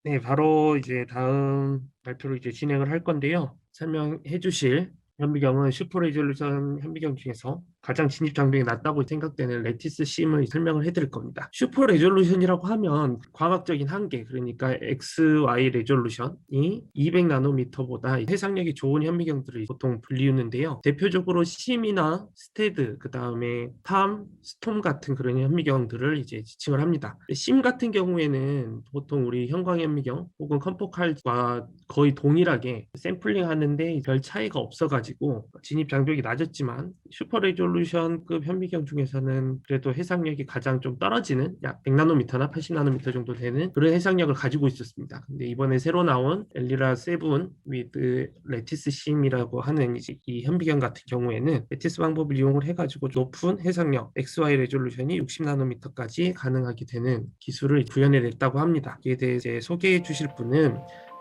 네, 바로 이제 다음 발표로 이제 진행을 할 건데요. 설명해 주실 현미경은 슈퍼 레졸루션 현미경 중에서 가장 진입 장벽이 낮다고 생각되는 레티스 심을 설명을 해드릴 겁니다. 슈퍼 레졸루션이라고 하면 광학적인 한계, 그러니까 XY 레졸루션이 200 나노미터보다 해상력이 좋은 현미경들을 보통 불리우는데요. 대표적으로 심이나 스테드, 그 다음에 팜, 스톰 같은 그런 현미경들을 이제 지칭을 합니다. 심 같은 경우에는 보통 우리 형광현미경 혹은 컴포칼과 거의 동일하게 샘플링 하는데 별 차이가 없어가지고 진입 장벽이 낮았지만 슈퍼 레졸루션급 현미경 중에서는 그래도 해상력이 가장 좀 떨어지는 약 100나노미터나 80나노미터 정도 되는 그런 해상력을 가지고 있었습니다. 근데 이번에 새로 나온 엘리라 세븐 위드 레티스 심이라고 하는 이제 이 현미경 같은 경우에는 레티스 방법을 이용을 해가지고 높은 해상력 XY 레졸루션이 60나노미터까지 가능하게 되는 기술을 구현해냈다고 합니다. 이에 대해 이제 소개해 주실 분은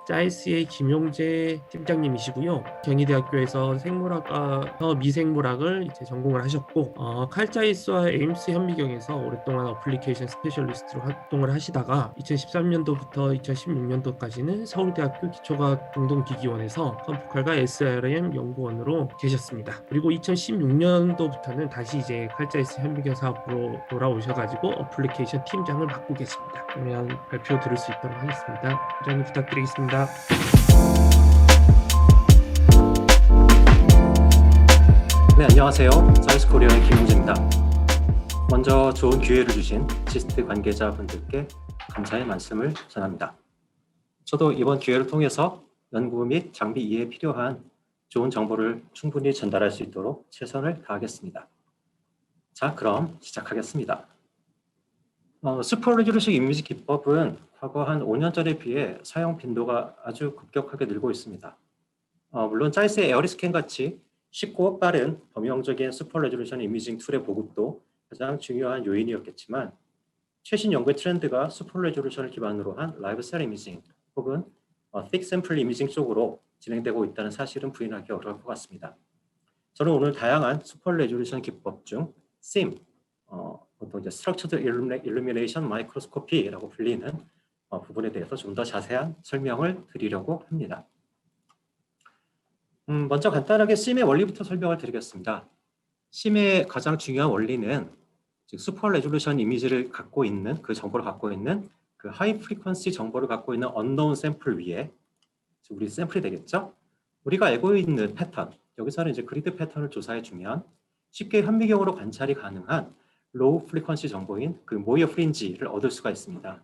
짜이스의 김용재 팀장님이시고요. 경희대학교에서 생물학과 미생물학을 이제 전공을 하셨고, 칼자이스와 에임스 현미경에서 오랫동안 어플리케이션 스페셜리스트로 활동을 하시다가 2013년도부터 2016년도까지는 서울대학교 기초과학 공동기기원에서 컴포칼과 SRM 연구원으로 계셨습니다. 그리고 2016년도부터는 다시 이제 칼자이스 현미경 사업으로 돌아오셔가지고 어플리케이션 팀장을 맡고 계십니다. 그러면 발표 들을 수 있도록 하겠습니다. 부장님 부탁드리겠습니다. 네, 안녕하세요. 사이언스코리아의 김용재입니다. 먼저 좋은 기회를 주신 지스트 관계자분들께 감사의 말씀을 전합니다. 저도 이번 기회를 통해서 연구 및 장비 이해에 필요한 좋은 정보를 충분히 전달할 수 있도록 최선을 다하겠습니다. 자, 그럼 시작하겠습니다. 슈퍼 레졸루션 이미지 기법은 과거 한 5년 전에 비해 사용 빈도가 아주 급격하게 늘고 있습니다. 물론 짜이스의 에어리스캔 같이 쉽고 빠른 범용적인 슈퍼 레졸루션 이미징 툴의 보급도 가장 중요한 요인이었겠지만 최신 연구의 트렌드가 슈퍼 레졸루션을 기반으로 한 라이브 셀 이미징 혹은 틱 샘플 이미징 쪽으로 진행되고 있다는 사실은 부인하기 어려울 것 같습니다. 저는 오늘 다양한 슈퍼 레졸루션 기법 중 SIM, 보통 이제 Structured Illumination Microscopy라고 불리는 부분에 대해서 좀 더 자세한 설명을 드리려고 합니다. 먼저 간단하게 심의 원리부터 설명을 드리겠습니다. 심의 가장 중요한 원리는 즉 슈퍼 레졸루션 이미지를 갖고 있는 그 정보를 갖고 있는 그 하이 프리퀀시 정보를 갖고 있는 언노운 샘플 위에 우리 샘플이 되겠죠? 우리가 알고 있는 패턴, 여기서는 이제 그리드 패턴을 조사해 주면 쉽게 현미경으로 관찰이 가능한 로우 프리퀀시 정보인 그 모이어 프린지를 얻을 수가 있습니다.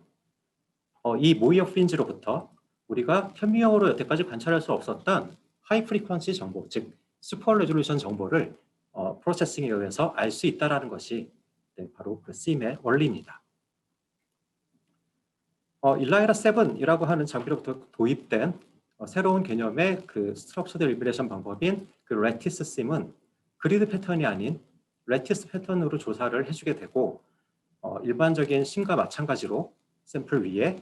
이 모이어 프린지로부터 우리가 현미경으로 여태까지 관찰할 수 없었던 하이 프리퀀시 정보, 즉 슈퍼 레졸루션 정보를 프로세싱에 의해서 알 수 있다는 것이 바로 그 SIM의 원리입니다. 일라이라 7이라고 하는 장비로부터 도입된 새로운 개념의 그 스트럭처드 일비레이션 방법인 그 레티스 심은 그리드 패턴이 아닌 레티스 패턴으로 조사를 해주게 되고 일반적인 심과 마찬가지로 샘플 위에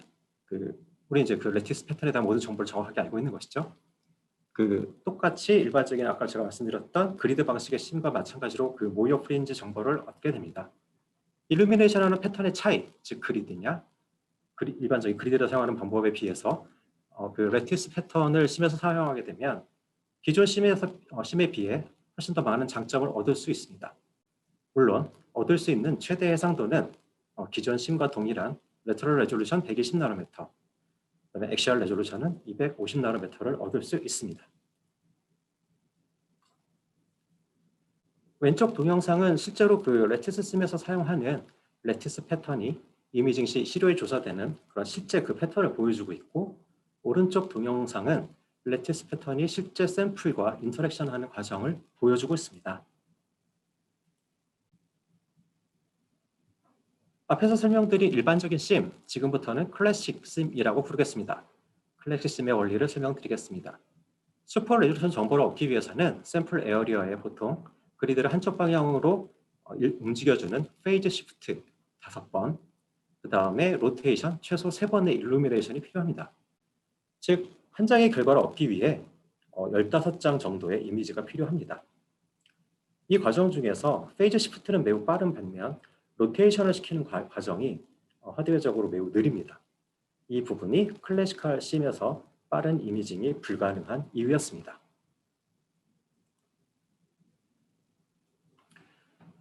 우리 이제 그 레티스 패턴에 대한 모든 정보를 정확하게 알고 있는 것이죠. 똑같이 일반적인 아까 제가 말씀드렸던 그리드 방식의 심과 마찬가지로 그 모이어 프린지 정보를 얻게 됩니다. 일루미네이션하는 패턴의 차이, 즉 그리드냐, 일반적인 그리드를 사용하는 방법에 비해서 그 레티스 패턴을 심에서 사용하게 되면 기존 심에 비해 훨씬 더 많은 장점을 얻을 수 있습니다. 물론 얻을 수 있는 최대 해상도는 기존 심과 동일한 레터럴 레졸루션 120나노미터, 그다음에 액시얼 레졸루션은 250나노미터를 얻을 수 있습니다. 왼쪽 동영상은 실제로 그 레티스 심에서 사용하는 레티스 패턴이 이미징 시 시료에 조사되는 그런 실제 그 패턴을 보여주고 있고, 오른쪽 동영상은 레티스 패턴이 실제 샘플과 인터랙션하는 과정을 보여주고 있습니다. 앞에서 설명드린 일반적인 심, 지금부터는 클래식 심이라고 부르겠습니다. 클래식 심의 원리를 설명드리겠습니다. 슈퍼 레졸루션 정보를 얻기 위해서는 샘플 에어리어에 보통 그리드를 한쪽 방향으로 움직여주는 페이즈 시프트 5번, 그 다음에 로테이션 최소 3번의 일루미네이션이 필요합니다. 즉, 한 장의 결과를 얻기 위해 15장 정도의 이미지가 필요합니다. 이 과정 중에서 페이즈 시프트는 매우 빠른 반면 로테이션을 시키는 과정이 하드웨어적으로 매우 느립니다. 이 부분이 클래시컬 심에서 빠른 이미징이 불가능한 이유였습니다.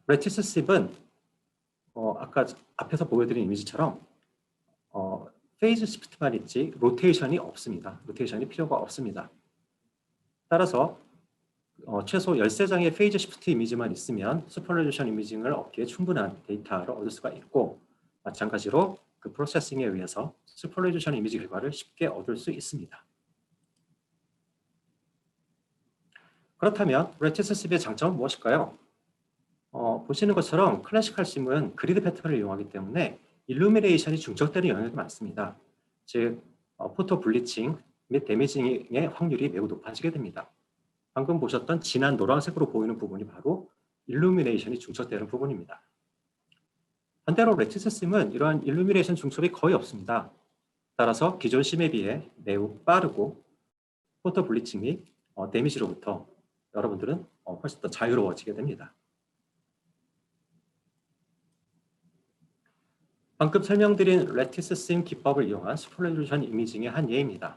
레티스 씹은 아까 앞에서 보여드린 이미지처럼 페이즈 시프트만 있지 로테이션이 없습니다. 로테이션이 필요가 없습니다. 따라서 최소 13장의 페이즈 시프트 이미지만 있으면 슈퍼레조션 이미징을 얻기에 충분한 데이터를 얻을 수가 있고, 마찬가지로 그 프로세싱에 의해서 슈퍼레조션 이미지 결과를 쉽게 얻을 수 있습니다. 그렇다면 레티스 씹의 장점은 무엇일까요? 보시는 것처럼 클래시컬 심은 그리드 패턴을 이용하기 때문에 일루미네이션이 중첩되는 영역이 많습니다. 즉, 포토 블리칭 및 데미징의 확률이 매우 높아지게 됩니다. 방금 보셨던 진한 노란색으로 보이는 부분이 바로 일루미네이션이 중첩되는 부분입니다. 반대로 레티스 심은 이러한 일루미네이션 중첩이 거의 없습니다. 따라서 기존 심에 비해 매우 빠르고 포토 블리칭 및 데미지로부터 여러분들은 훨씬 더 자유로워지게 됩니다. 방금 설명드린 레티스 심 기법을 이용한 슈퍼레조션 이미징의 한 예입니다.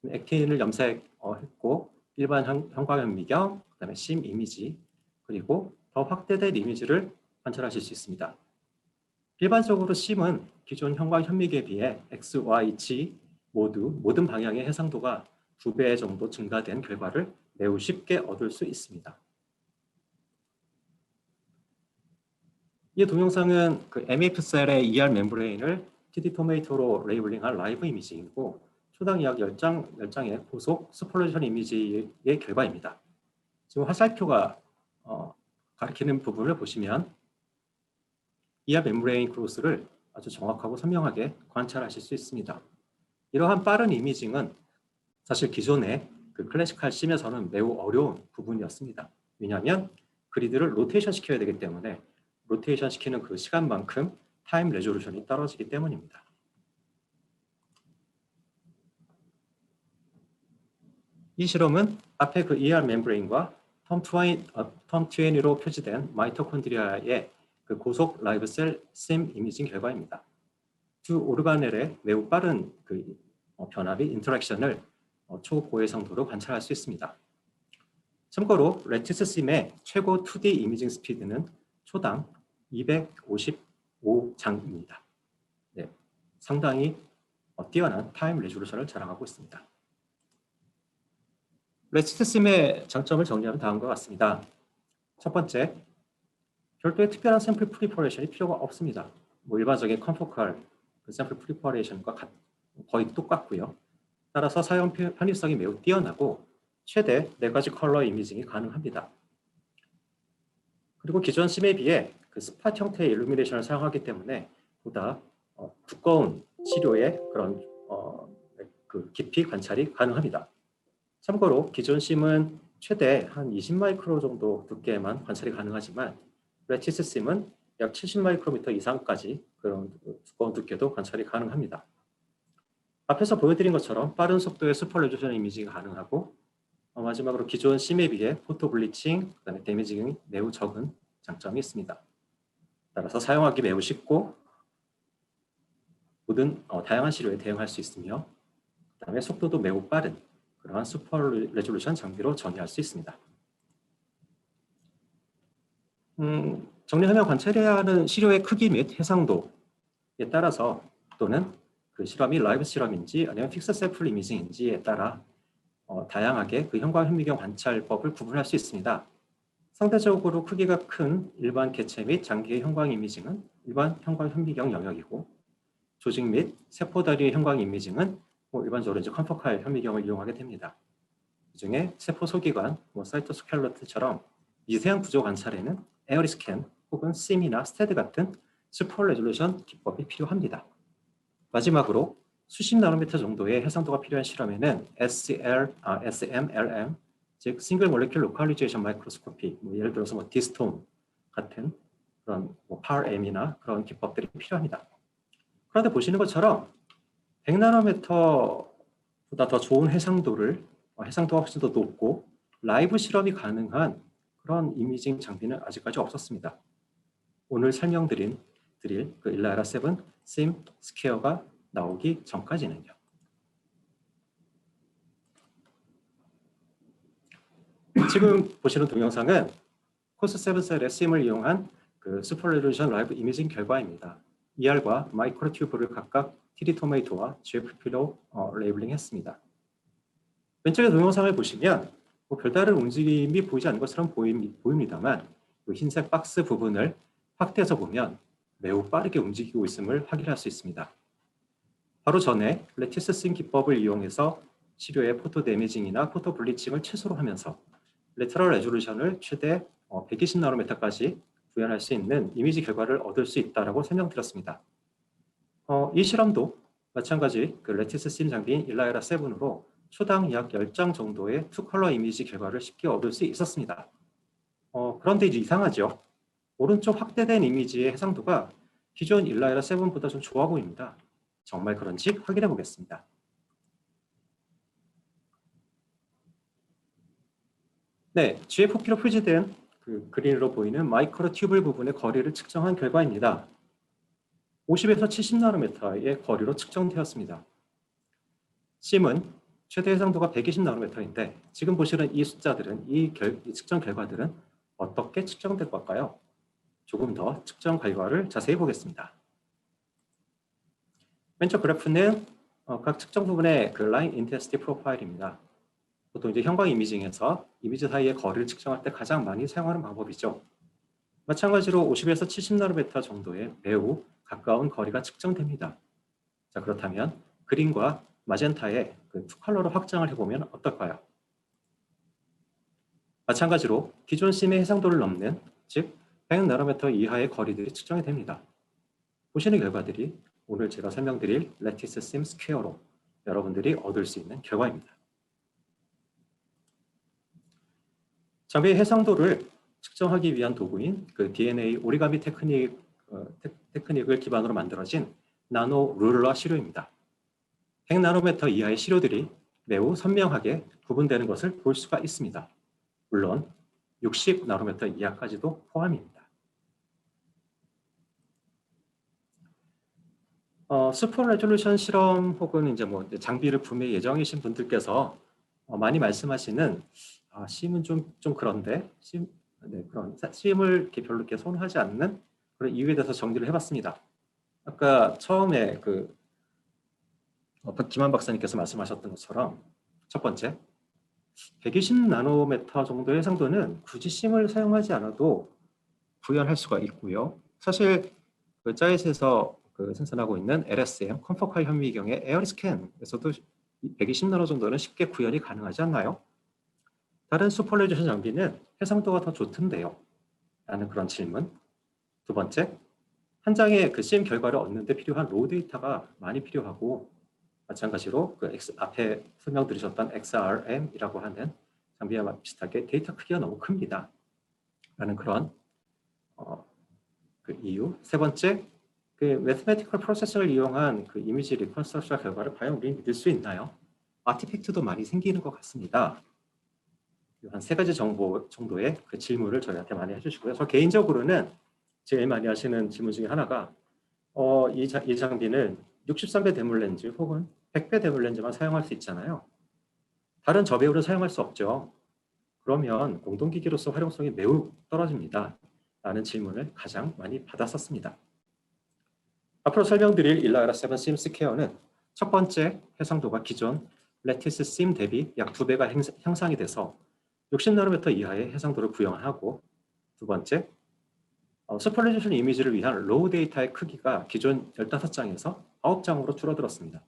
액틴을 염색했고 일반 형광현미경, 그다음에 심 이미지, 그리고 더 확대된 이미지를 관찰하실 수 있습니다. 일반적으로 심은 기존 형광현미경에 비해 X, Y, G 모든 방향의 해상도가 2배 정도 증가된 결과를 매우 쉽게 얻을 수 있습니다. 이 동영상은 그 MF셀의 ER 멤브레인을 TD 토메이토로 레이블링한 라이브 이미지이고 초당 약 10장의 고속 슈퍼레조션 이미지의 결과입니다. 지금 화살표가 가리키는 부분을 보시면 ER 멤브레인 크로스를 아주 정확하고 선명하게 관찰하실 수 있습니다. 이러한 빠른 이미징은 사실 기존의 그 클래시컬 심에서는 매우 어려운 부분이었습니다. 왜냐하면 그리드를 로테이션 시켜야 되기 때문에 로테이션 시키는 그 시간만큼 타임 레졸루션이 떨어지기 때문입니다. 이 실험은 앞에 그 ER 멤브레인과 텀20로 표시된 마이토콘드리아의 그 고속 라이브 셀 심 이미징 결과입니다. 두 오르가넬의 매우 빠른 그 변화 및 인터랙션을 초고해상도로 관찰할 수 있습니다. 참고로 레티스 심의 최고 2D 이미징 스피드는 초당 255장입니다. 네, 상당히 뛰어난 타임 레졸루션을 자랑하고 있습니다. 레티스 심의 장점을 정리하면 다음과 같습니다. 첫 번째, 별도의 특별한 샘플 프리퍼레이션이 필요가 없습니다. 일반적인 컨포컬 샘플 프리퍼레이션과 거의 똑같고요. 따라서 사용 편의성이 매우 뛰어나고 최대 4가지 컬러 이미징이 가능합니다. 그리고 기존 심에 비해 그 스팟 형태의 일루미네이션을 사용하기 때문에 보다 두꺼운 시료의 그런 그 깊이 관찰이 가능합니다. 참고로 기존 심은 최대 한 20마이크로 정도 두께만 관찰이 가능하지만 레티스 심은 약 70마이크로미터 이상까지 그런 두꺼운 두께도 관찰이 가능합니다. 앞에서 보여드린 것처럼 빠른 속도의 슈퍼레조션 이미징이 가능하고 마지막으로 기존 심에 비해 포토 블리칭, 그다음에 데미징이 매우 적은 장점이 있습니다. 따라서 사용하기 매우 쉽고 모든 다양한 시료에 대응할 수 있으며 그다음에 속도도 매우 빠른 그러한 슈퍼 레졸루션 장비로 전이할 수 있습니다. 정리하며 관찰해야 하는 시료의 크기 및 해상도에 따라서 또는 그 실험이 라이브 실험인지 아니면 픽스 샘플 이미징인지에 따라 다양하게 그 형광현미경 관찰법을 구분할 수 있습니다. 상대적으로 크기가 큰 일반 개체 및 장기의 형광 이미징은 일반 형광현미경 영역이고 조직 및 세포다리의 형광 이미징은 일반적으로 이제 컨포칼 현미경을 이용하게 됩니다. 그중에 세포 소기관, 사이토스켈레톤처럼 미세한 구조 관찰에는 에어리스캔 혹은 심이나 스테드 같은 슈퍼 레졸루션 기법이 필요합니다. 마지막으로 수십 나노미터 정도의 해상도가 필요한 실험에는 SMLM, 즉 싱글 몰레큘 로컬리제이션 마이크로스코피, 예를 들어서 디스톰 같은 그런 PAR-M이나 그런 기법들이 필요합니다. 그런데 보시는 것처럼 100나노미터보다 더 좋은 해상도가 훨씬 더 높고 라이브 실험이 가능한 그런 이미징 장비는 아직까지 없었습니다. 오늘 설명드릴 그 일라이라 7 심 스퀘어가 나오기 전까지는요. 지금 보시는 동영상은 코스 7셀의 SIM을 이용한 그 슈퍼 레졸루션 라이브 이미징 결과입니다. ER과 마이크로튜브를 각각 TD 토메이토와 GFP로 레이블링했습니다. 왼쪽의 동영상을 보시면 뭐 별다른 움직임이 보이지 않는 것처럼 보입니다만 그 흰색 박스 부분을 확대해서 보면 매우 빠르게 움직이고 있음을 확인할 수 있습니다. 바로 전에 레티스 심 기법을 이용해서 시료의 포토 데미징이나 포토 블리칭을 최소로 하면서 레터럴 레졸루션을 최대 120나노미터까지 구현할 수 있는 이미지 결과를 얻을 수 있다고 설명드렸습니다. 이 실험도 마찬가지 그 레티스 심 장비인 일라이라 7으로 초당 약 10장 정도의 투컬러 이미지 결과를 쉽게 얻을 수 있었습니다. 그런데 이제 이상하죠. 오른쪽 확대된 이미지의 해상도가 기존 일라이라 7보다 좀 좋아 보입니다. 정말 그런지 확인해 보겠습니다. 네, GFP로 표시된 그 그린으로 보이는 마이크로 튜블 부분의 거리를 측정한 결과입니다. 50에서 70나노미터의 거리로 측정되었습니다. 심은 최대 해상도가 120나노미터인데 지금 보시는 이 숫자들은 이 측정 결과들은 어떻게 측정될 걸까요? 조금 더 측정 결과를 자세히 보겠습니다. 왼쪽 그래프는 각 측정 부분의 그 라인 인텐시티 프로파일입니다. 보통 이제 형광 이미징에서 이미지 사이의 거리를 측정할 때 가장 많이 사용하는 방법이죠. 마찬가지로 50에서 70나노미터 정도의 매우 가까운 거리가 측정됩니다. 자, 그렇다면 그린과 마젠타의 그 투컬러로 확장을 해보면 어떨까요? 마찬가지로 기존 심의 해상도를 넘는 즉 100나노미터 이하의 거리들이 측정이 됩니다. 보시는 결과들이 오늘 제가 설명드릴 레티스 심 스퀘어로 여러분들이 얻을 수 있는 결과입니다. 장비의 해상도를 측정하기 위한 도구인 그 DNA 오리가미 테크닉을 기반으로 만들어진 나노 룰러 시료입니다. 100나노미터 이하의 시료들이 매우 선명하게 구분되는 것을 볼 수가 있습니다. 물론 60나노미터 이하까지도 포함입니다. 슈퍼 레졸루션 실험 혹은 이제 장비를 구매 예정이신 분들께서 많이 말씀하시는 심은 좀 그런데 심을 이렇게 별로 이렇게 선호하지 않는 그런 이유에 대해서 정리를 해봤습니다. 아까 처음에 김한 박사님께서 말씀하셨던 것처럼 첫 번째 120나노미터 정도의 해상도는 굳이 심을 사용하지 않아도 구현할 수가 있고요. 사실 그 짜잇에서 생산하고 있는 LSM 컴포칼 현미경의 에어리스캔에서도 120나노 정도는 쉽게 구현이 가능하지 않나요? 다른 슈퍼 레졸루션 장비는 해상도가 더 좋던데요? 라는 그런 질문. 두 번째, 한 장의 그 심 결과를 얻는 데 필요한 로우 데이터가 많이 필요하고 마찬가지로 앞에 설명 들으셨던 XRM이라고 하는 장비와 비슷하게 데이터 크기가 너무 큽니다. 라는 그런 그 이유. 세 번째, 그 매스매티컬 프로세서를 이용한 그 이미지 리컨스트럭션 결과를 과연 우리는 믿을 수 있나요? 아티팩트도 많이 생기는 것 같습니다. 한 세 가지 정도의 그 질문을 저희한테 많이 해주시고요. 저 개인적으로는 제일 많이 하시는 질문 중에 하나가 이 장비는 63배 대물 렌즈 혹은 100배 대물 렌즈만 사용할 수 있잖아요. 다른 저배우를 사용할 수 없죠. 그러면 공동기기로서 활용성이 매우 떨어집니다. 라는 질문을 가장 많이 받았었습니다. 앞으로 설명드릴 일라이라 7 심 스퀘어는 첫 번째 해상도가 기존 레티스 심 대비 약 2배가 향상이 돼서 60나노미터 이하의 해상도를 구현하고 두 번째, 슈퍼 레졸루션 이미지를 위한 로우 데이터의 크기가 기존 15장에서 9장으로 줄어들었습니다.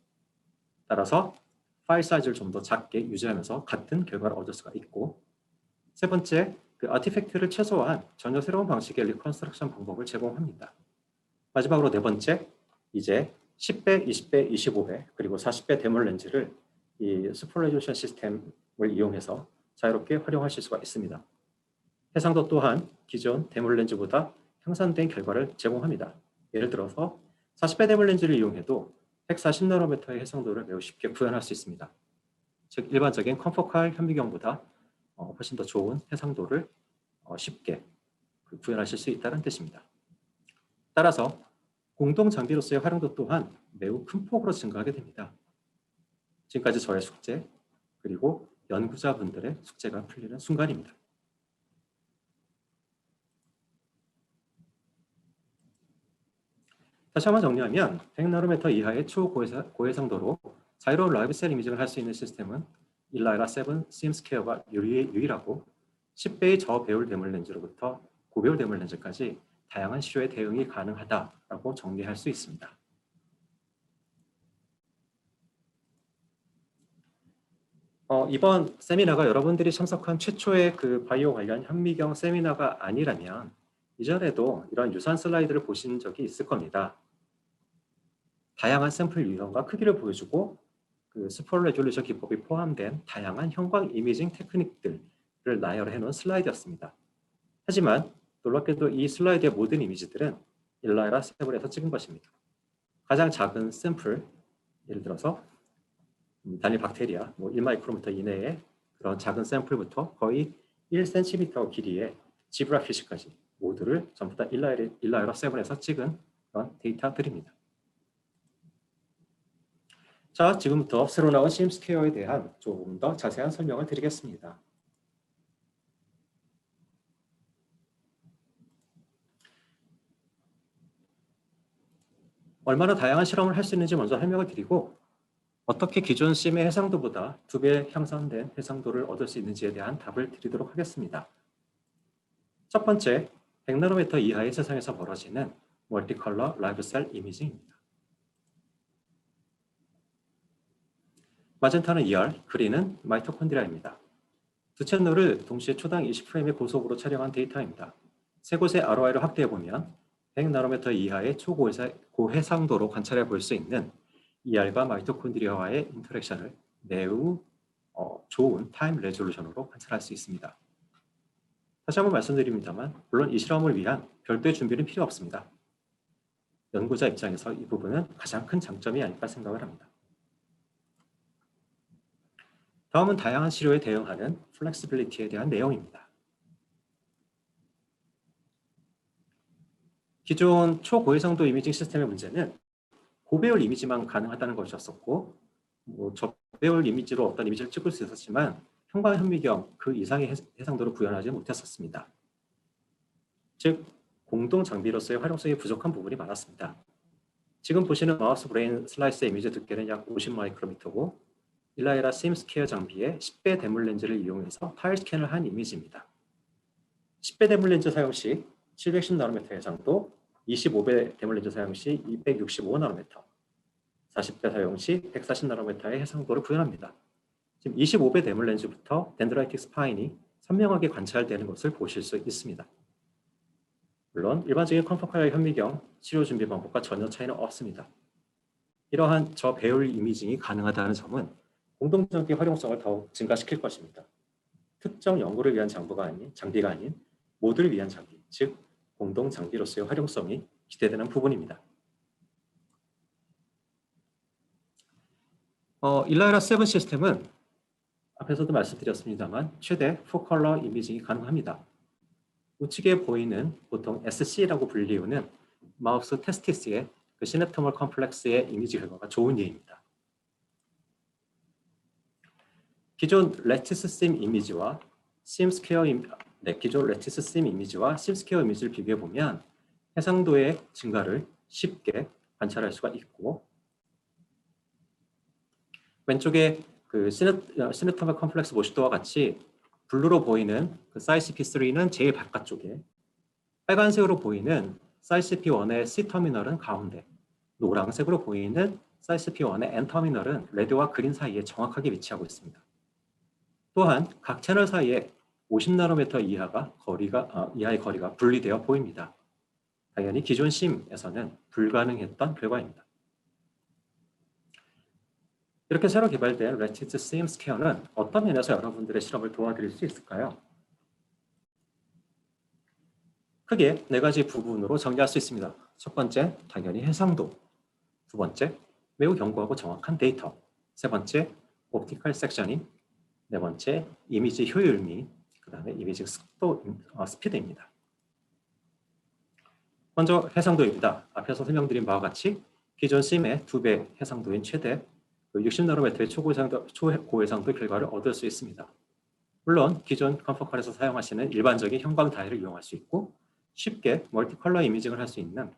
따라서 파일 사이즈를 좀 더 작게 유지하면서 같은 결과를 얻을 수가 있고 세 번째, 그 아티팩트를 최소화한 전혀 새로운 방식의 리컨스트럭션 방법을 제공합니다. 마지막으로 네 번째, 이제 10배, 20배, 25배, 그리고 40배 대물 렌즈를 이 슈퍼 레졸루션 시스템을 이용해서 자유롭게 활용하실 수가 있습니다. 해상도 또한 기존 대물 렌즈보다 향상된 결과를 제공합니다. 예를 들어서 40배 대물 렌즈를 이용해도 140나노미터의 해상도를 매우 쉽게 구현할 수 있습니다. 즉 일반적인 컴포칼 현미경보다 훨씬 더 좋은 해상도를 쉽게 구현하실 수 있다는 뜻입니다. 따라서 공동 장비로서의 활용도 또한 매우 큰 폭으로 증가하게 됩니다. 지금까지 저의 숙제, 그리고 연구자분들의 숙제가 풀리는 순간입니다. 다시 한번 정리하면 100나노미터 이하의 초고해상도로 자유로운 라이브 셀 이미징을 할 수 있는 시스템은 일라이라 7 심스퀘어가 유일하고 10배의 저배율 대물 렌즈로부터 고배율 대물 렌즈까지 다양한 시료에 대응이 가능하다라고 정리할 수 있습니다. 이번 세미나가 여러분들이 참석한 최초의 그 바이오 관련 현미경 세미나가 아니라면 이전에도 이런 유사한 슬라이드를 보신 적이 있을 겁니다. 다양한 샘플 유형과 크기를 보여주고 그 스몰 레졸루션 기법이 포함된 다양한 형광 이미징 테크닉들을 나열해 놓은 슬라이드였습니다. 하지만 놀랍게도 이 슬라이드의 모든 이미지들은 일라이라 7에서 찍은 것입니다. 가장 작은 샘플, 예를 들어서 단일 박테리아 1마이크로미터 이내의 그런 작은 샘플부터 거의 1cm 길이의 지브라피쉬까지 모두를 전부 다 일라이라 7에서 찍은 그런 데이터들입니다. 자, 지금부터 새로 나온 심스퀘어에 대한 조금 더 자세한 설명을 드리겠습니다. 얼마나 다양한 실험을 할 수 있는지 먼저 설명을 드리고 어떻게 기존 심의 해상도보다 2배 향상된 해상도를 얻을 수 있는지에 대한 답을 드리도록 하겠습니다. 첫 번째, 100나노미터 이하의 세상에서 벌어지는 멀티컬러 라이브 셀 이미징입니다. 마젠타는 ER, 그린은 마이토콘드리아입니다. 두 채널을 동시에 초당 20프레임의 고속으로 촬영한 데이터입니다. 세 곳의 ROI를 확대해보면 100나노미터 이하의 초고해상도로 관찰해 볼 수 있는 ER과 마이토콘드리아와의 인터랙션을 매우 좋은 타임 레졸루션으로 관찰할 수 있습니다. 다시 한번 말씀드립니다만 물론 이 실험을 위한 별도의 준비는 필요 없습니다. 연구자 입장에서 이 부분은 가장 큰 장점이 아닐까 생각을 합니다. 다음은 다양한 시료에 대응하는 플렉시빌리티에 대한 내용입니다. 기존 초고해상도 이미징 시스템의 문제는 고배율 이미지만 가능하다는 것이었었고 저배율 이미지로 어떤 이미지를 찍을 수 있었지만 형광 현미경 그 이상의 해상도를 구현하지 못했었습니다. 즉 공동 장비로서의 활용성이 부족한 부분이 많았습니다. 지금 보시는 마우스 브레인 슬라이스 이미지 두께는 약 50마이크로미터고 일라이라 심스퀘어 장비의 10배 대물 렌즈를 이용해서 타일 스캔을 한 이미지입니다. 10배 대물 렌즈 사용 시 710나노미터 해상도, 25배 대물 렌즈 사용 시 265나노미터, 40배 사용 시 140나노미터의 해상도를 구현합니다. 지금 25배 대물 렌즈부터 덴드라이틱 스파인이 선명하게 관찰되는 것을 보실 수 있습니다. 물론 일반적인 컴포칼 현미경 치료 준비 방법과 전혀 차이는 없습니다. 이러한 저배율 이미징이 가능하다는 점은 공동장비 활용성을 더욱 증가시킬 것입니다. 특정 연구를 위한 장비가 아닌 모두를 위한 장비, 즉 공동장비로서의 활용성이 기대되는 부분입니다. 일라이라 7 시스템은 앞에서도 말씀드렸습니다만 최대 4컬러 이미징이 가능합니다. 우측에 보이는 보통 SC라고 불리우는 마우스 테스티스의 그 시냅토멀 컴플렉스의 이미지 결과가 좋은 예입니다. 기존 레티스 심 이미지와 심스퀘어 이미지를 비교해 보면 해상도의 증가를 쉽게 관찰할 수가 있고 왼쪽에 그 시냅토멀 컴플렉스 모시도와 같이 블루로 보이는 그 SAIS-P3는 제일 바깥쪽에, 빨간색으로 보이는 SAIS-P1의 C 터미널은 가운데, 노란색으로 보이는 SAIS-P1의 N 터미널은 레드와 그린 사이에 정확하게 위치하고 있습니다. 또한 각 채널 사이에 50나노미터 이하의 거리가 분리되어 보입니다. 당연히 기존 심에서는 불가능했던 결과입니다. 이렇게 새로 개발된 레티스 심스퀘어는 어떤 면에서 여러분들의 실험을 도와드릴 수 있을까요? 크게 4가지 부분으로 정리할 수 있습니다. 첫 번째, 당연히 해상도. 두 번째, 매우 견고하고 정확한 데이터. 세 번째, 옵티컬 섹셔닝. 네 번째, 이미지 효율 및 그 다음에 이미지 스피드입니다. 먼저 해상도입니다. 앞에서 설명드린 바와 같이 기존 심의 2배 해상도인 최대 60나노미터의 초고해상도 결과를 얻을 수 있습니다. 물론 기존 컴포컬에서 사용하시는 일반적인 형광 다이를 이용할 수 있고 쉽게 멀티 컬러 이미징을 할 수 있는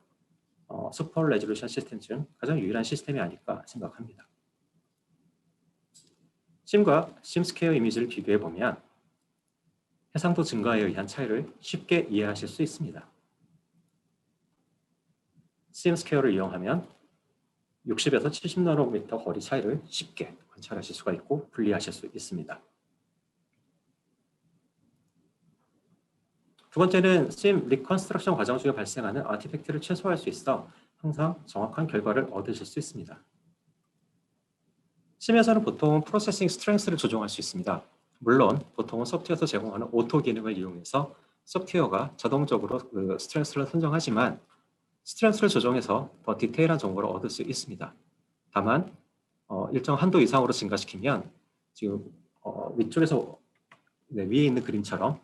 슈퍼 레졸루션 시스템 중 가장 유일한 시스템이 아닐까 생각합니다. 심과 심스퀘어 이미지를 비교해 보면 해상도 증가에 의한 차이를 쉽게 이해하실 수 있습니다. 심스퀘어를 이용하면 60에서 70나노미터 거리 차이를 쉽게 관찰하실 수가 있고 분리하실 수 있습니다. 두 번째는 심 리컨스트럭션 과정 중에 발생하는 아티팩트를 최소화할 수 있어 항상 정확한 결과를 얻으실 수 있습니다. 심에서는 보통 프로세싱 스트렝스를 조정할 수 있습니다. 물론 보통은 소프트웨어에서 제공하는 오토 기능을 이용해서 소프트웨어가 자동적으로 그 스트렝스를 선정하지만 스트렝스를 조정해서 더 디테일한 정보를 얻을 수 있습니다. 다만 일정 한도 이상으로 증가시키면 지금 위쪽에서 위에 있는 그림처럼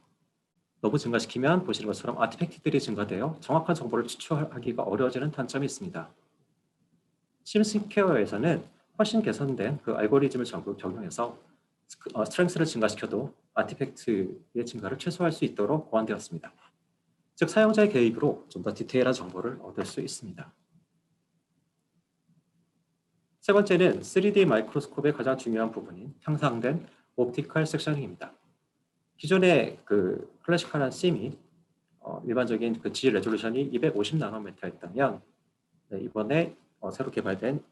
너무 증가시키면 보시는 것처럼 아티팩트들이 증가되어 정확한 정보를 추출하기가 어려워지는 단점이 있습니다. 심스퀘어에서는 훨씬 개선된 그 알고리즘을 적용해서 스트렝스를 증가시켜도 아티팩트의 증가를 최소화할 수 있도록 보완되었습니다. 즉 사용자의 개입으로 좀 더 디테일한 정보를 얻을 수 있습니다. 세 번째는 3D 마이크로스코프의 가장 중요한 부분인 향상된 옵티컬 섹셔닝입니다. 기존의 그 클래식한 심이 일반적인 그 G 레졸루션이 250나노미터였다면 이번에 새로 개발된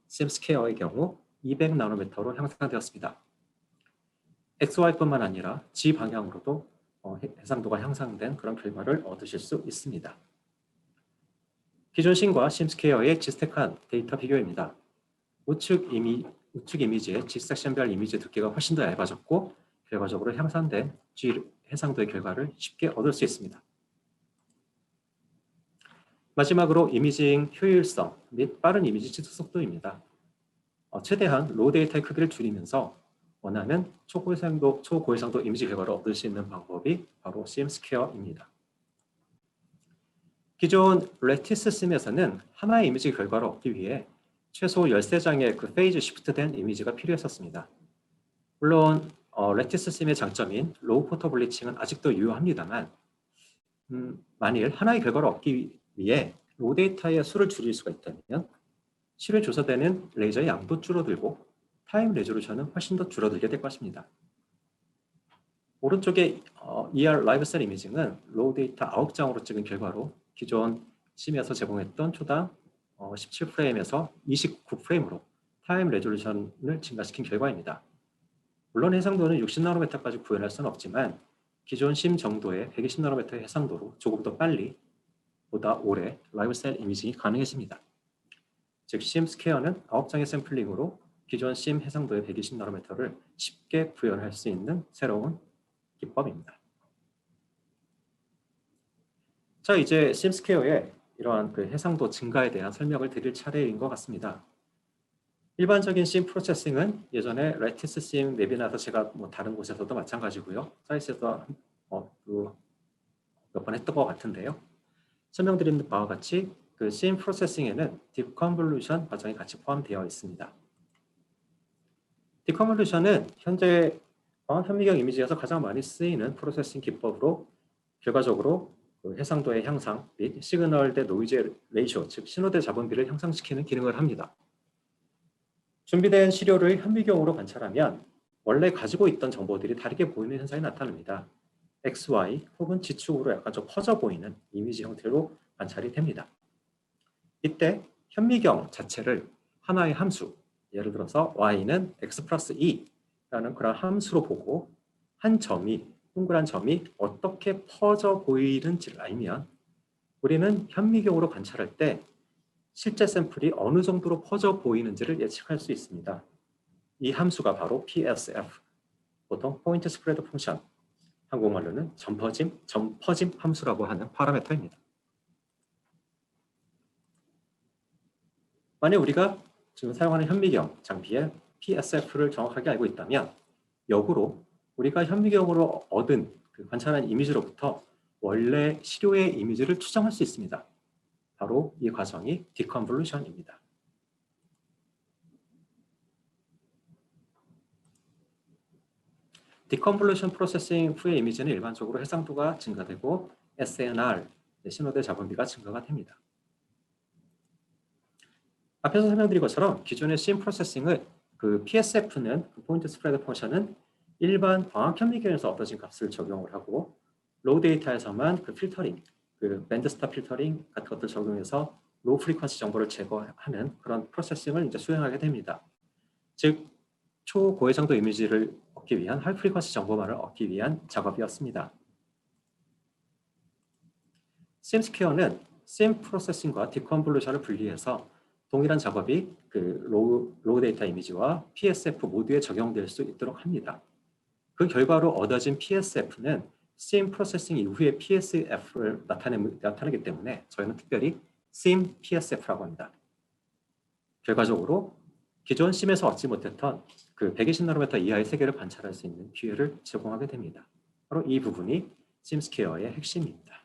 심스퀘어의 경우 200나노미터로 향상되었습니다. XY뿐만 아니라 G 방향으로도 해상도가 향상된 그런 결과를 얻으실 수 있습니다. 기존 심과 심스퀘어의 지스택한 데이터 비교입니다. 우측 이미지의 G 섹션별 이미지 두께가 훨씬 더 얇아졌고 결과적으로 향상된 G 해상도의 결과를 쉽게 얻을 수 있습니다. 마지막으로 이미징 효율성 및 빠른 이미지 치수 속도입니다. 최대한 로우 데이터의 크기를 줄이면서 원하는 초고해상도 이미지 결과를 얻을 수 있는 방법이 바로 심스퀘어입니다. 기존 레티스 심에서는 하나의 이미지 결과를 얻기 위해 최소 13장의 그 페이즈 시프트된 이미지가 필요했었습니다. 물론 레티스 심의 장점인 로우 포토 블리칭은 아직도 유효합니다만 만일 하나의 결과를 얻기 위해 로우 데이터의 수를 줄일 수가 있다면 실에 조사되는 레이저의 양도 줄어들고 타임 레졸루션은 훨씬 더 줄어들게 될 것입니다. 오른쪽의 ER 라이브 셀 이미징은 로우 데이터 9장으로 찍은 결과로 기존 심에서 제공했던 초당 17프레임에서 29프레임으로 타임 레졸루션을 증가시킨 결과입니다. 물론 해상도는 60나노미터까지 구현할 수는 없지만 기존 심 정도의 120나노미터의 해상도로 조금 더 빨리 보다 오래 라이브 셀 이미징이 가능해집니다. 즉 심스퀘어는 9장의 샘플링으로 기존 심 해상도의 120나노미터를 쉽게 구현할 수 있는 새로운 기법입니다. 자, 이제 심스퀘어의 이러한 그 해상도 증가에 대한 설명을 드릴 차례인 것 같습니다. 일반적인 심 프로세싱은 예전에 레티스 심 웹이나서 제가 다른 곳에서도 마찬가지고요. 사이트에서 몇 번 했던 것 같은데요. 설명드린 바와 같이 그 심 프로세싱에는 디컨볼루션 과정이 같이 포함되어 있습니다. 디컨볼루션은 현재 현미경 이미지에서 가장 많이 쓰이는 프로세싱 기법으로 결과적으로 그 해상도의 향상 및 시그널 대 노이즈 레이쇼, 즉 신호 대 잡음비를 향상시키는 기능을 합니다. 준비된 시료를 현미경으로 관찰하면 원래 가지고 있던 정보들이 다르게 보이는 현상이 나타납니다. XY 혹은 G축으로 약간 좀 퍼져 보이는 이미지 형태로 관찰이 됩니다. 이때 현미경 자체를 하나의 함수, 예를 들어서 y는 x 플러스 2라는 그런 함수로 보고 한 점이, 동그란 점이 어떻게 퍼져 보이는지를 알면 우리는 현미경으로 관찰할 때 실제 샘플이 어느 정도로 퍼져 보이는지를 예측할 수 있습니다. 이 함수가 바로 PSF, 보통 포인트 스프레드 펑션, 한국말로는 점퍼짐 함수라고 하는 파라미터입니다. 만약 우리가 지금 사용하는 현미경 장비의 PSF를 정확하게 알고 있다면 역으로 우리가 현미경으로 얻은 그 관찰한 이미지로부터 원래 시료의 이미지를 추정할 수 있습니다. 바로 이 과정이 디컨볼루션입니다. 디컨볼루션 프로세싱 후의 이미지는 일반적으로 해상도가 증가되고 SNR, 신호대 잡음비가 증가가 됩니다. 앞에서 설명드린 것처럼 기존의 씬 프로세싱은 그 PSF는 포인트 스프레드 펑션은 일반 광학 현미경에서 얻어진 값을 적용을 하고 로우 데이터에서만 그 필터링, 그 밴드스탑 필터링 같은 것들 적용해서 로우 프리퀀시 정보를 제거하는 그런 프로세싱을 이제 수행하게 됩니다. 즉 초고해상도 이미지를 얻기 위한 하이 프리퀀시 정보만을 얻기 위한 작업이었습니다. 심스퀘어는 심 프로세싱과 디컨볼루션을 분리해서 동일한 작업이 그 로우 데이터 이미지와 PSF 모두에 적용될 수 있도록 합니다. 그 결과로 얻어진 PSF는 심 프로세싱 이후의 PSF를 나타내기 때문에 저희는 특별히 심 PSF라고 합니다. 결과적으로 기존 심에서 얻지 못했던 그 120나노미터 이하의 세계를 관찰할 수 있는 기회를 제공하게 됩니다. 바로 이 부분이 심스퀘어의 핵심입니다.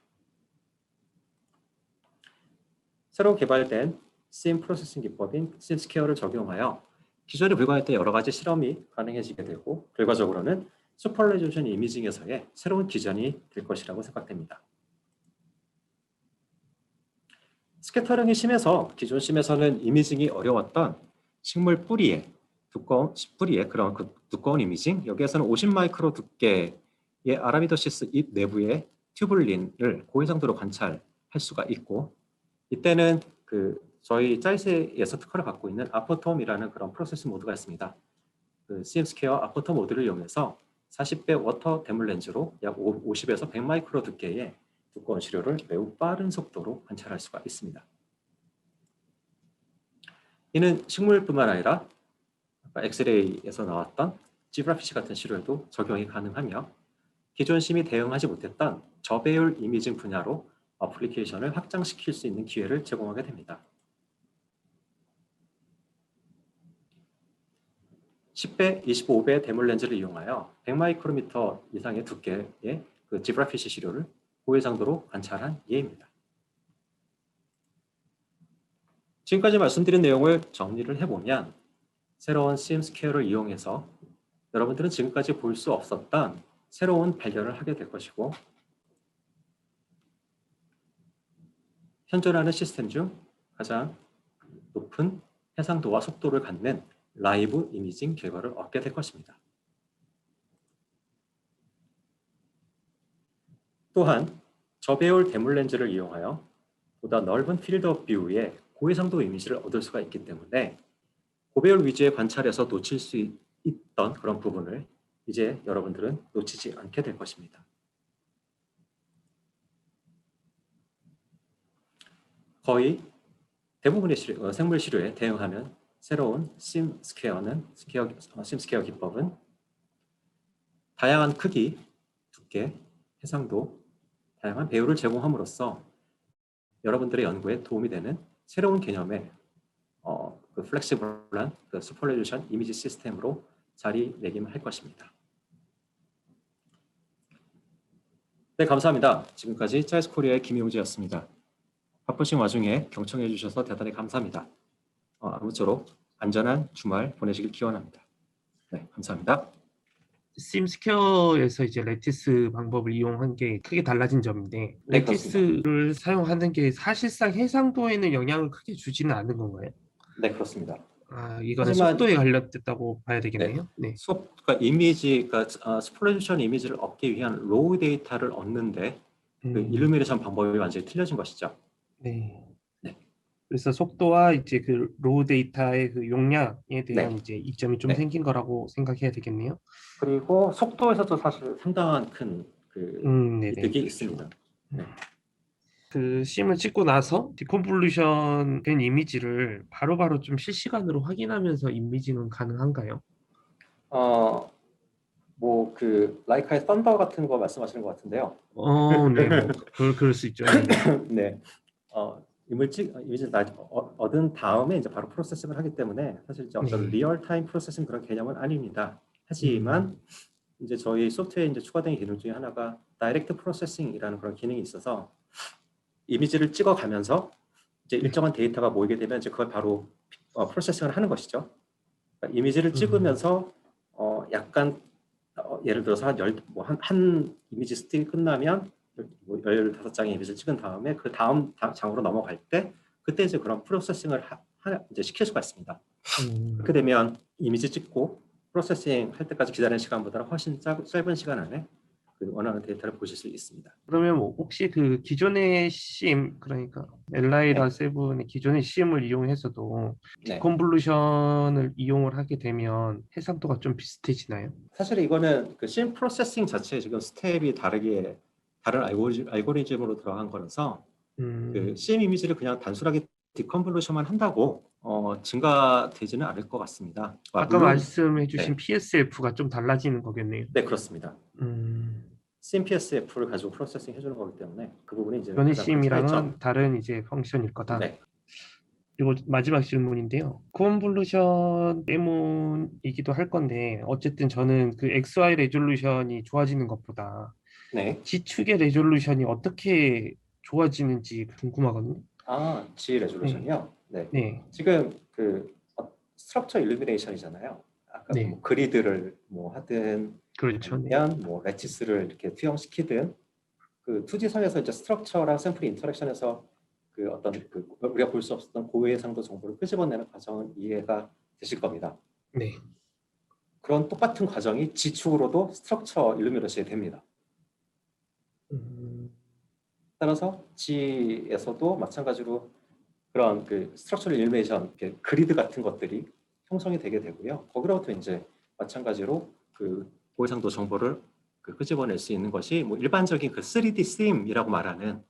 새로 개발된 심 프로세싱 기법인 심스퀘어를 적용하여 기존에 불가했던 여러 가지 실험이 가능해지게 되고 결과적으로는 슈퍼레졸루션 이미징에서의 새로운 기전이 될 것이라고 생각됩니다. 스캐터링이 심해서 기존 심에서는 이미징이 어려웠던 식물 뿌리의 그런 그 두꺼운 이미징, 여기에서는 50 마이크로 두께의 아라비도시스 잎 내부의 튜블린을 고해상도로 관찰할 수가 있고, 이때는 그 저희 짜이스에서 특허를 갖고 있는 아포톰이라는 그런 프로세스 모드가 있습니다. 그 심스퀘어 아포톰 모드를 이용해서 40배 워터 데몰 렌즈로 약 50에서 100 마이크로 두께의 두꺼운 시료를 매우 빠른 속도로 관찰할 수가 있습니다. 이는 식물뿐만 아니라 아까 엑스레이에서 나왔던 지브라피쉬 같은 시료에도 적용이 가능하며 기존 심이 대응하지 못했던 저배율 이미징 분야로 어플리케이션을 확장시킬 수 있는 기회를 제공하게 됩니다. 10배, 25배 데몰 렌즈를 이용하여 100 마이크로미터 이상의 두께의 그 지브라피쉬 시료를 고해상도로 관찰한 예입니다. 지금까지 말씀드린 내용을 정리를 해보면 새로운 심스퀘어를 이용해서 여러분들은 지금까지 볼 수 없었던 새로운 발견을 하게 될 것이고 현존하는 시스템 중 가장 높은 해상도와 속도를 갖는 라이브 이미징 결과를 얻게 될 것입니다. 또한 저배율 데몰 렌즈를 이용하여 보다 넓은 필드 오브 뷰의 고해상도 이미지를 얻을 수가 있기 때문에 고배율 위주의 관찰에서 놓칠 수 있던 그런 부분을 이제 여러분들은 놓치지 않게 될 것입니다. 거의 대부분의 생물 시료에 대응하는 새로운 심스퀘어 기법은 다양한 크기, 두께, 해상도, 다양한 배율을 제공함으로써 여러분들의 연구에 도움이 되는 새로운 개념의 그 플렉시블한 그 슈퍼레졸루션 이미지 시스템으로 자리매김할 것입니다. 네, 감사합니다. 지금까지 짜이스 코리아의 김용재였습니다. 바쁘신 와중에 경청해 주셔서 대단히 감사합니다. 아무쪼록 안전한 주말 보내시길 기원합니다. 네, 감사합니다. 심스퀘어에서 이제 레티스 방법을 이용한 게 크게 달라진 점인데 네, 레티스를 사용하는 게 사실상 해상도에는 영향을 크게 주지는 않는 건가요? 네, 그렇습니다. 이거는 하지만, 속도에 관련됐다고 봐야 되겠네요. 네. 그러니까 스프레졸루션 이미지를 얻기 위한 로우 데이터를 얻는데 그 일루미네이션 방법이 완전히 틀려진 것이죠. 네. 네. 그래서 속도와 이제 그 로우 데이터의 그 용량에 대한 네. 이제 이점이 좀 생긴 거라고 생각해야 되겠네요. 그리고 속도에서도 사실 상당한 큰 그 이득이 있습니다. 네. 그 심을 찍고 나서 디컨볼루션 된 이미지를 바로바로 좀 실시간으로 확인하면서 이미징은 가능한가요? 뭐 그 라이카의 썬더 같은 거 말씀하시는 것 같은데요. 네, 뭐 그럴 수 있죠. 네. 이미지를 얻은 다음에 이제 바로 프로세싱을 하기 때문에 사실 이제 어떤 리얼타임 프로세싱 그런 개념은 아닙니다. 하지만 이제 저희 소프트웨어에 이제 추가된 기능 중에 하나가 다이렉트 프로세싱이라는 그런 기능이 있어서 이미지를 찍어가면서 이제 일정한 데이터가 모이게 되면 이제 그걸 바로 프로세싱을 하는 것이죠. 그러니까 이미지를 찍으면서 약간 예를 들어서 한 이미지 스틱이 끝나면 15장의 이미지를 찍은 다음에 그 다음 장으로 넘어갈 때 그때 이제 그런 프로세싱을 이제 시킬 수가 있습니다. 그렇게 되면 이미지 찍고 프로세싱 할 때까지 기다리는 시간보다는 훨씬 짧은 시간 안에 그 원하는 데이터를 보실 수 있습니다. 그러면 뭐 혹시 그 기존의 심, 그러니까 엘라이라 세븐의 기존의 심을 이용해서도 네. 디컨볼루션을 이용을 하게 되면 해상도가 좀 비슷해지나요? 사실 이거는 그 심 프로세싱 자체에 지금 스텝이 다른 알고리즘으로 들어간 거라서 그 심 이미지를 그냥 단순하게 디컨볼루션만 한다고 증가되지는 않을 것 같습니다. 아까 물론, 말씀해주신 PSF가 좀 달라지는 거겠네요. 네, 그렇습니다. 심 PSF를 가지고 프로세싱 해주는 거기 때문에 그 부분이 이제 기존의 가장 큰 심이랑은 차이점. 다른 이제 펑션일 거다. 네. 그리고 마지막 질문인데요. 컨볼루션 때문이기도 할 건데 어쨌든 저는 그 XY 레졸루션이 좋아지는 것보다 네. G축의 레졸루션이 어떻게 좋아지는지 궁금하거든요. G 레졸루션이요? 네. 네. 지금 그 스트럭처 일루미네이션이잖아요. 아까 네. 뭐 그리드를 뭐 하든 그렇죠. 아니면 뭐 레티스를 이렇게 투영시키든 그 2D상에서 이제 스트럭처랑 샘플 인터랙션에서 그 어떤 그 우리가 볼 수 없었던 고해상도 정보를 끄집어내는 과정은 이해가 되실 겁니다. 네. 그런 똑같은 과정이 G축으로도 스트럭처 일루미네이션이 됩니다. 따라서 G에서도 마찬가지로 그런 그 스트럭처럴 일루미네이션 그리드 같은 것들이 형성이 되게 되고요. 거기로부터 이제 마찬가지로 그 고해상도 정보를 끄집어낼 수 있는 것이 뭐 일반적인 그 3D SIM이라고 말하는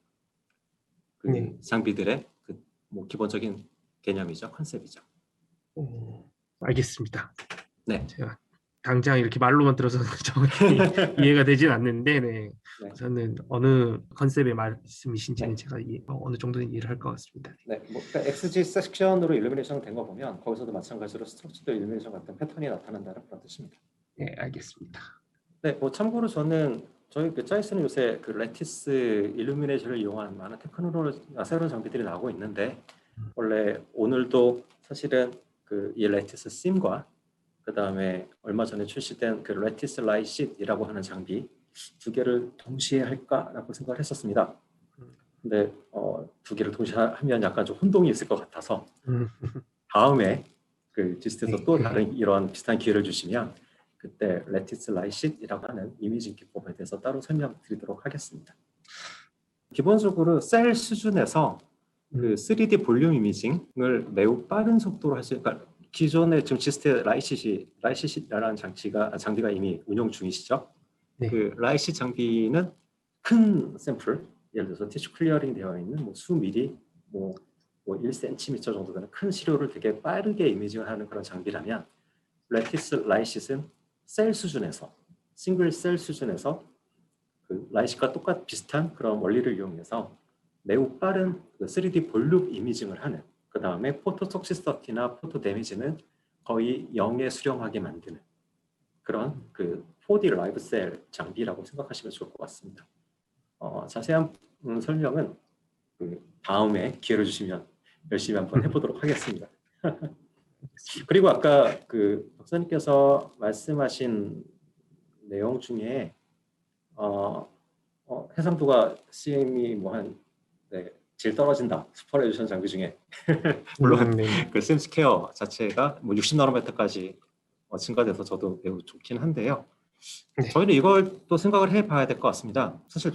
그 장비들의 그 뭐 기본적인 개념이죠, 컨셉이죠. 알겠습니다. 네. 제가 당장 이렇게 말로만 들어서 정확히 이해가 되진 않는데, 네. 우선은 어느 컨셉의 말씀이신지는 제가 어느 정도는 이해를 할 것 같습니다. 네, 뭐 그러니까 XG 섹션으로 일루미네이션 된 거 보면 거기서도 마찬가지로 스트럭처럴 일루미네이션 같은 패턴이 나타난다는 그런 뜻입니다. 네, 알겠습니다. 네, 뭐 참고로 저는 저희 그 짜이스는 요새 그 레티스 일루미네이션을 이용한 많은 테크놀로지가 새로운 장비들이 나오고 있는데 원래 오늘도 사실은 그 이 레티스 심과 그 다음에 얼마 전에 출시된 그 레티스 라이싯이라고 하는 장비 두 개를 동시에 할까라고 생각을 했었습니다. 근데 두 개를 동시에 하면 약간 좀 혼동이 있을 것 같아서 다음에 그 디스트에서 또 다른 이런 비슷한 기회를 주시면 그때 레티스 라이싯이라고 하는 이미지 기법에 대해서 따로 설명드리도록 하겠습니다. 기본적으로 셀 수준에서 그 3D 볼륨 이미징을 매우 빠른 속도로 할 수 있는, 그러니까 기존에 지금 지스트 라이싯이라는 장비가 이미 운용 중이시죠. 네. 그 라이싯 장비는 큰 샘플, 예를 들어서 티슈 클리어링 되어 있는 뭐 수미리, 뭐 1cm 정도 되는 큰 시료를 되게 빠르게 이미징하는 그런 장비라면 레티스 라이싯은 셀 수준에서 싱글 셀 수준에서 그 라이싯과 비슷한 그런 원리를 이용해서 매우 빠른 3D 볼륨 이미징을 하는, 그 다음에 포토 톡시시티나 포토 데미지는 거의 0에 수렴하게 만드는 그런 그 4D 라이브 셀 장비라고 생각하시면 좋을 것 같습니다. 자세한 설명은 그 다음에 기회를 주시면 열심히 한번 해보도록 하겠습니다. 그리고 아까 그 박사님께서 말씀하신 내용 중에 해상도가 CM이 제일 떨어진다, 슈퍼 레졸루션 장비 중에 물론 그 심스퀘어 자체가 뭐 60나노미터까지 증가돼서 저도 매우 좋긴 한데요. 저희는 이걸 또 생각을 해봐야 될 것 같습니다. 사실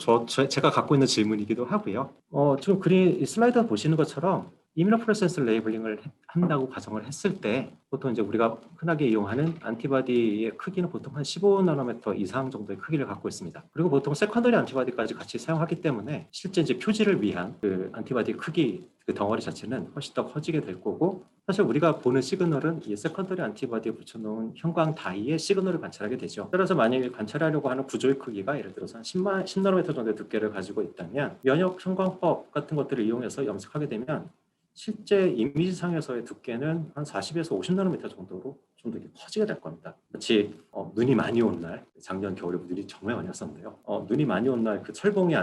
제가 갖고 있는 질문이기도 하고요. 지금 슬라이드 보시는 것처럼 이뮤노플루오레센스 레이블링을 한다고 가정을 했을 때 보통 이제 우리가 흔하게 이용하는 안티바디의 크기는 보통 한 15나노미터 이상 정도의 크기를 갖고 있습니다. 그리고 보통 세컨더리 안티바디까지 같이 사용하기 때문에 실제 이제 표지를 위한 그 안티바디 크기 그 덩어리 자체는 훨씬 더 커지게 될 거고, 사실 우리가 보는 시그널은 이 세컨더리 안티바디에 붙여놓은 형광 다이의 시그널을 관찰하게 되죠. 따라서 만약에 관찰하려고 하는 구조의 크기가 예를 들어서 한 10나노미터 정도의 두께를 가지고 있다면 면역 형광법 같은 것들을 이용해서 염색하게 되면 실제 이미지상에서의 두께는 한 40에서 50나노미터 정도로 좀 더 커지게 될 겁니다. 마치 눈이 많이 온 날, 작년 겨울에 눈이 정말 많이 왔었는데요. 눈이 많이 온 날 그 철봉에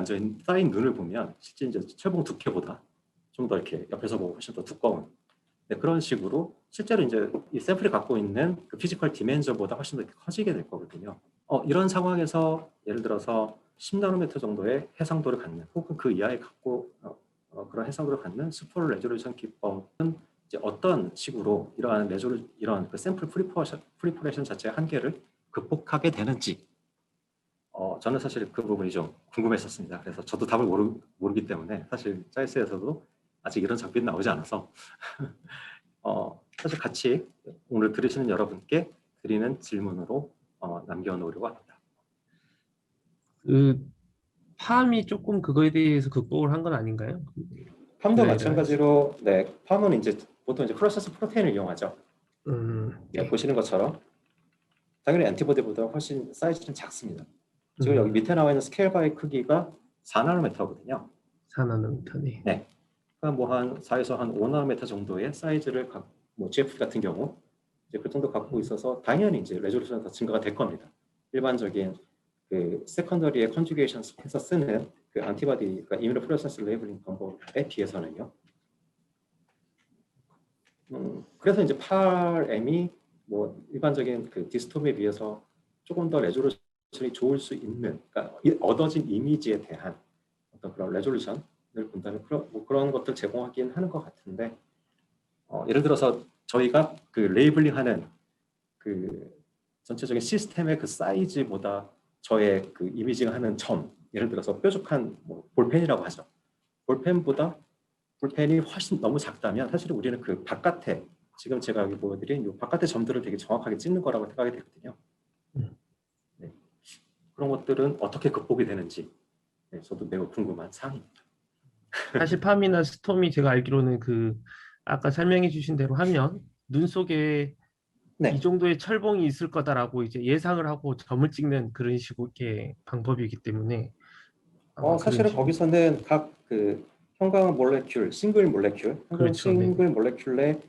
쌓인 눈을 보면 실제 이제 철봉 두께보다 좀 좀 더 이렇게 옆에서 보고 훨씬 더 두꺼운 네, 그런 식으로 실제로 이제 이 샘플이 갖고 있는 그 피지컬 디멘저보다 훨씬 더 이렇게 커지게 될 거거든요. 이런 상황에서 예를 들어서 10나노미터 정도의 해상도를 갖는 혹은 그 이하의 갖고 그런 해상도를 갖는 슈퍼 레졸루션 기법은 이제 어떤 식으로 이러한 이런 그 샘플 프리퍼레이션 자체의 한계를 극복하게 되는지 저는 사실 그 부분이 좀 궁금했었습니다. 그래서 저도 답을 모르기 때문에 사실 짜이스에서도 아직 이런 장비는 나오지 않아서 사실 같이 오늘 들으시는 여러분께 드리는 질문으로 남겨놓으려고 합니다. 그 팜이 조금 그거에 대해서 극복을 한 건 아닌가요? 팜도 네, 마찬가지로 네, 팜은 이제 보통 이제 프로세스 프로테인을 이용하죠. 네. 보시는 것처럼 당연히 엔티보디보다 훨씬 사이즈는 작습니다. 지금 여기 밑에 나와 있는 스케일 바의 크기가 4나노미터거든요. 4나노미터네. 네. 그러니까 뭐 한 4에서 한 5나노미터 정도의 사이즈를 뭐 GF 같은 경우 이제 그 정도 갖고 있어서 당연히 이제 레졸루션이 더 증가가 될 겁니다. 일반적인 그 세컨더리의 컨주게이션에서 쓰는 그 안티바디, 그러니까 이뮤노플루어센스 레이블링 방법에 비해서는요. 그래서 이제 8M이 뭐 일반적인 그 디스톰에 비해서 조금 더 레졸루션이 좋을 수 있는, 그러니까 얻어진 이미지에 대한 어떤 그런 레졸루션을 본다면 그런 것들 제공하긴 하는 것 같은데, 예를 들어서 저희가 그 레이블링하는 그 전체적인 시스템의 그 사이즈보다 저의 그 이미지가 하는 점, 예를 들어서 뾰족한 뭐 볼펜이라고 하죠. 볼펜이 훨씬 너무 작다면 사실은 우리는 그 바깥에 지금 제가 여기 보여드린 이 바깥의 점들을 되게 정확하게 찍는 거라고 생각이 되거든요. 네. 그런 것들은 어떻게 극복이 되는지 네, 저도 매우 궁금한 사항입니다. 사실 팜이나 스톰이 제가 알기로는 그 아까 설명해 주신 대로 하면 눈 속에 네. 이 정도의 철봉이 있을 거다라고 이제 예상을 하고 점을 찍는 그런 식의 방법이기 때문에 사실은 거기서는 각 그 형광 몰레큘, 싱글 몰레큘, 그렇죠. 싱글 몰레큘의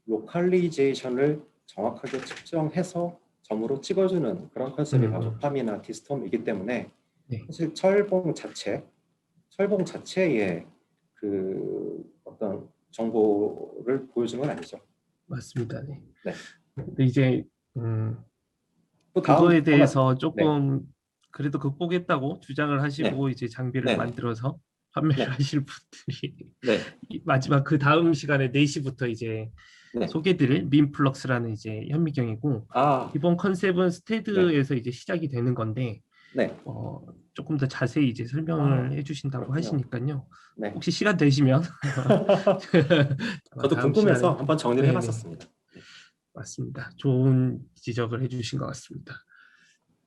로컬리제이션을 정확하게 측정해서 점으로 찍어주는 그런 컨셉이 바로 팜이나 디스톰이기 때문에 네. 사실 철봉 자체의 그 어떤 정보를 보여주는 건 아니죠. 맞습니다. 네. 네. 근데 이제 또 그거에 대해서 네. 조금 그래도 극복했다고 주장을 하시고 네. 이제 장비를 네. 만들어서 판매를 네. 하실 분들이 네. 마지막 그 다음 시간에 4시부터 이제 네. 소개드릴 민플럭스라는 이제 현미경이고 이번 컨셉은 스테드에서 이제 시작이 되는 건데 네. 조금 더 자세히 이제 설명을 해주신다고 그렇군요. 하시니까요. 네. 혹시 시간 되시면 저도 궁금해서 한번 정리를 해봤었습니다. 맞습니다. 좋은 지적을 해주신 것 같습니다.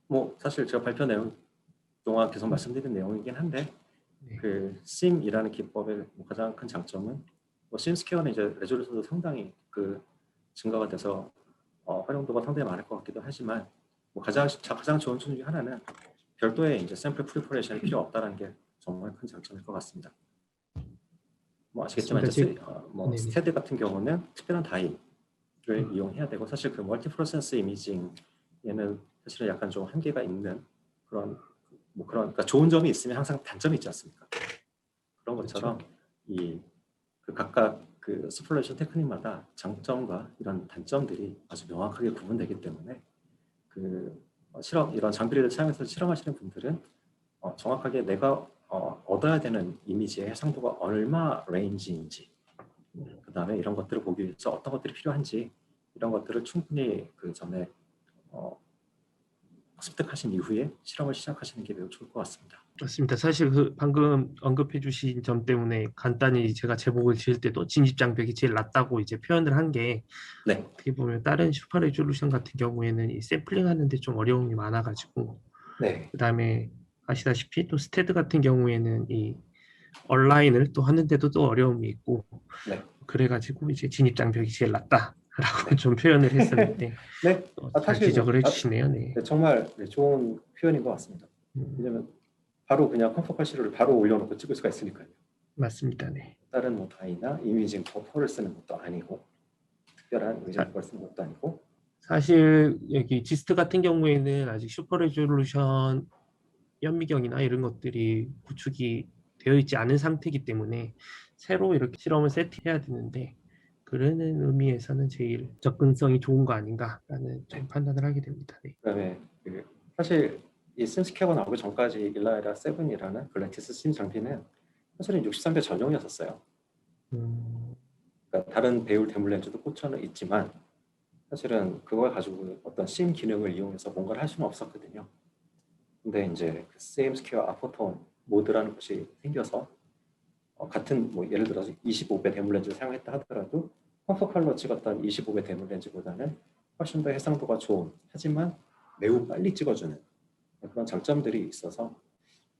뭐 사실 제가 발표 내용 동안 계속 말씀드린 내용이긴 한데 그 SIM이라는 기법의 가장 큰 장점은 뭐 SIM 스퀘어는 이제 레졸루션도 상당히 그 증가가 돼서 활용도가 상당히 많을 것 같기도 하지만 뭐 가장 좋은 점 중에 하나는 별도의 이제 샘플 프리퍼레이션이 필요 없다는 게 정말 큰 장점일 것 같습니다. 뭐 아시겠지만 이제 스테드 같은 경우는 특별한 다이를 이용해야 되고 사실 그 멀티 프로세스 이미징에는 사실은 약간 좀 한계가 있는 그런 그러니까 좋은 점이 있으면 항상 단점이 있지 않습니까? 그런 것처럼 이 그 각각 그 스플레이션 테크닉마다 장점과 이런 단점들이 아주 명확하게 구분되기 때문에 그 이런 장비를 사용해서 실험하시는 분들은 정확하게 내가 얻어야 되는 이미지의 해상도가 얼마 레인지인지 그 다음에 이런 것들을 보기 위해서 어떤 것들이 필요한지 이런 것들을 충분히 그 전에 습득하신 이후에 실험을 시작하시는 게 매우 좋을 것 같습니다. 맞습니다. 사실 그 방금 언급해 주신 점 때문에 간단히 제가 제목을 지을 때도 진입 장벽이 제일 낮다고 이제 표현을 한 게 어떻게 보면 다른 슈퍼 레졸루션 같은 경우에는 이 샘플링 하는데 좀 어려움이 많아가지고 그다음에 아시다시피 또 스테드 같은 경우에는 이 온라인을 또 하는데도 또 어려움이 있고 그래가지고 이제 진입 장벽이 제일 낮다라고 좀 표현을 했었는데 잘 지적을 해주시네요. 네. 정말 좋은 표현인 것 같습니다. 왜냐면 바로 그냥 컴포컬 시료를 바로 올려놓고 찍을 수가 있으니까요. 맞습니다. 네. 다른 뭐 다이나 이미징 버퍼를 쓰는 것도 아니고 특별한 이미징 버퍼를 쓰는 것도 아니고 사실 여기 지스트 같은 경우에는 아직 슈퍼 레졸루션 현미경이나 이런 것들이 구축이 되어 있지 않은 상태이기 때문에 새로 이렇게 실험을 세팅해야 되는데 그런 의미에서는 제일 접근성이 좋은 거 아닌가라는 좀 판단을 하게 됩니다. 네. 그다음에 사실 이 심스퀘어가 나오기 전까지 일라이라 7이라는 그 레티스 심 장비는 사실은 63배 전용이었었어요. 그러니까 다른 배율 데몰렌즈도 꽂혀는 있지만 사실은 그걸 가지고 어떤 심 기능을 이용해서 뭔가를 할 수는 없었거든요. 근데 이제 그 심스퀘어 아포톤 모드라는 것이 생겨서 같은 뭐 예를 들어서 25배 데몰렌즈를 사용했다 하더라도 컴포컬러 찍었던 25배 데몰렌즈보다는 훨씬 더 해상도가 좋은, 하지만 매우 빨리 찍어주는 그런 장점들이 있어서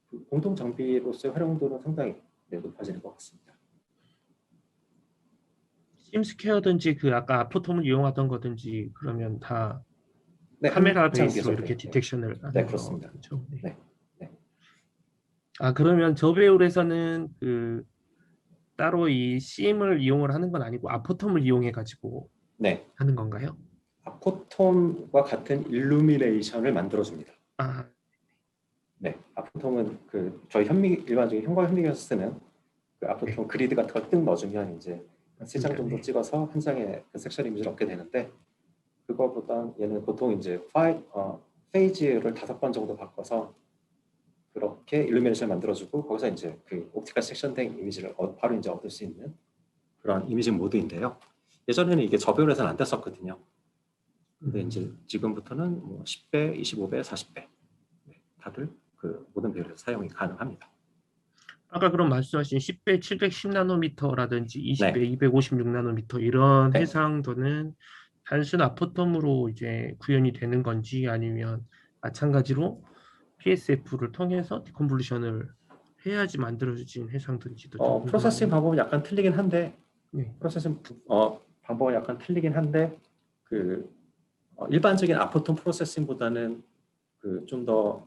그 공동 장비로서의 활용도는 상당히 높아지는 것 같습니다. 심스퀘어든지 그 아까 아포톰을 이용하던 거든지 그러면 다 네, 카메라 한 베이스로 장비에서 이렇게 디텍션을 네, 하는 그렇습니다. 거죠. 네. 네, 네. 아 그러면 저 배율에서는 그 따로 이 심을 이용을 하는 건 아니고 아포톰을 이용해 가지고 네, 하는 건가요? 아포톤과 같은 일루미네이션을 만들어줍니다. 아, 네, 아포톤은 그 저희 일반적인 형광 현미경에서 쓰는 그 아포톤 그리드 같은 걸 뜩 넣어주면 이제 한 3장 정도 네. 찍어서 한 장의 그 섹션 이미지를 얻게 되는데, 그거보다 얘는 보통 이제 페이지를 5번 정도 바꿔서 그렇게 일루미네이션을 만들어주고 거기서 이제 그 옵티컬 섹션된 이미지를 바로 이제 얻을 수 있는 그런 이미지 모드인데요. 예전에는 이게 저배율에서는 안 됐었거든요. 근데 이제 지금부터는 뭐 10배, 25배, 40배 다들 그 모든 배율에서 사용이 가능합니다. 아까 그럼 말씀하신 10배 710나노미터라든지 20배 네. 256나노미터 이런 네. 해상도는 단순 아포톰으로 이제 구현이 되는 건지 아니면 마찬가지로 PSF를 통해서 디컨볼루션을 해야지 만들어진 해상도인지도 좀 프로세싱 궁금하네요. 방법은 약간 틀리긴 한데 네. 방법은 약간 틀리긴 한데 그 일반적인 아포톤 프로세싱보다는 그 좀 더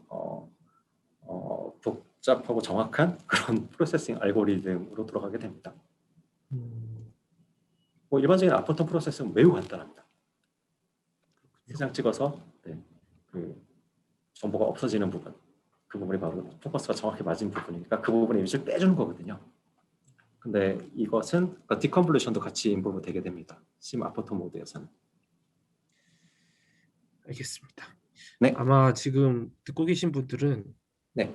복잡하고 정확한 그런 프로세싱 알고리즘으로 돌아가게 됩니다. 뭐 일반적인 아포톤 프로세싱은 매우 간단합니다. 3장 찍어서 그 정보가 없어지는 부분, 그 부분이 바로 포커스가 정확히 맞은 부분이니까 그 부분의 이미지를 빼주는 거거든요. 근데 이것은 디컨볼루션도 같이 인볼브 되게 됩니다. 심 아포톤 모드에서는. 알겠습니다. 네. 아마 지금 듣고 계신 분들은 네.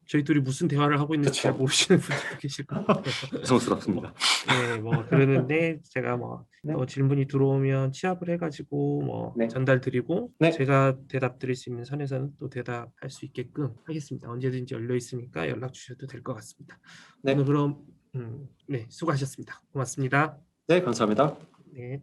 저희 둘이 무슨 대화를 하고 있는지 잘 그쵸. 모르시는 분들도 계실 것 같아요. 죄송스럽습니다. 네, 뭐 그러는데 제가 뭐 네. 질문이 들어오면 취합을 해가지고 뭐 네. 전달 드리고 네. 제가 대답 드릴 수 있는 선에서는 또 대답할 수 있게끔 하겠습니다. 언제든지 열려 있으니까 연락 주셔도 될 것 같습니다. 네. 오늘 그럼 네, 수고하셨습니다. 고맙습니다. 네, 감사합니다. 네.